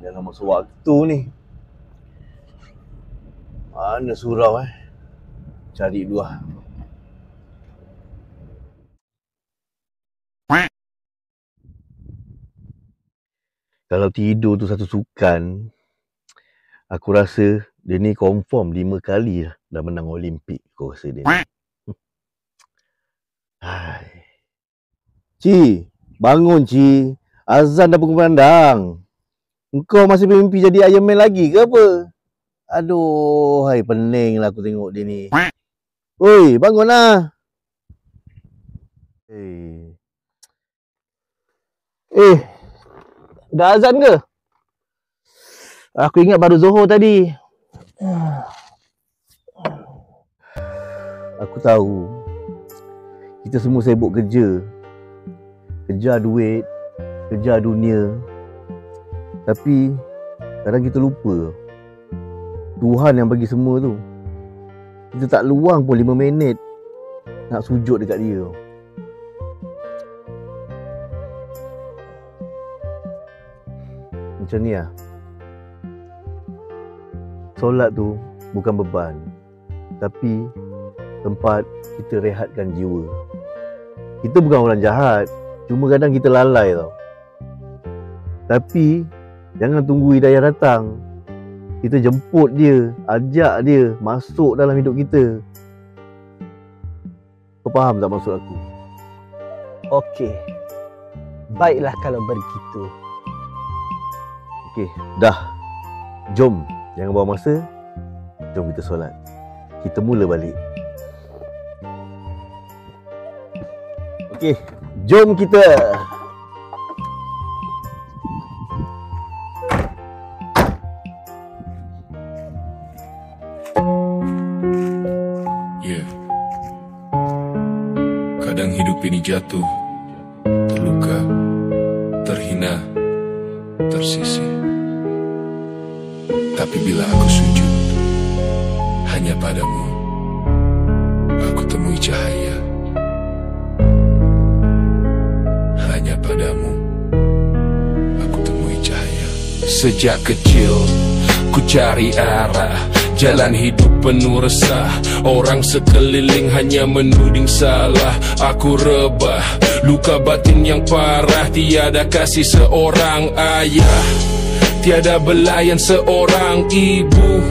Jangan masuk waktu ni. Mana surau Cari dulu lah. Kalau tidur tu satu sukan, aku rasa dia ni confirm 5 kali dah menang Olimpik. Aku rasa dia ni. Hai. Ci, bangun Ci. Azan dah pukul pandang. Engkau masih bermimpi jadi Iron Man lagi ke apa? Aduh, hai pening lah aku tengok dia ni. Oi, bangunlah. Dah azan ke? Aku ingat baru Zuhur tadi. Aku tahu kita semua sibuk kerja. Kejar duit, kejar dunia. Tapi kadang kita lupa Tuhan yang bagi semua tu. Kita tak luang pun 5 minit nak sujud dekat dia. Macam ni lah. Solat tu bukan beban, tapi tempat kita rehatkan jiwa. Kita bukan orang jahat, cuma kadang kita lalai tau. Tapi jangan tunggu hidayah datang. Kita jemput dia, ajak dia masuk dalam hidup kita. Kau faham tak maksud aku? Okey. Baiklah kalau begitu. Okey, dah. Jom, jangan buang masa. Jom kita solat. Kita mula balik. Okey, jom kita. Kadang hidup ini jatuh, terluka, terhina, tersisih. Tapi bila aku sujud, hanya padamu aku temui cahaya. Hanya padamu aku temui cahaya. Sejak kecil ku cari arah, jalan hidup penuh resah. Orang sekeliling hanya menuding salah. Aku rebah, luka batin yang parah. Tiada kasih seorang ayah, tiada belayan seorang ibu.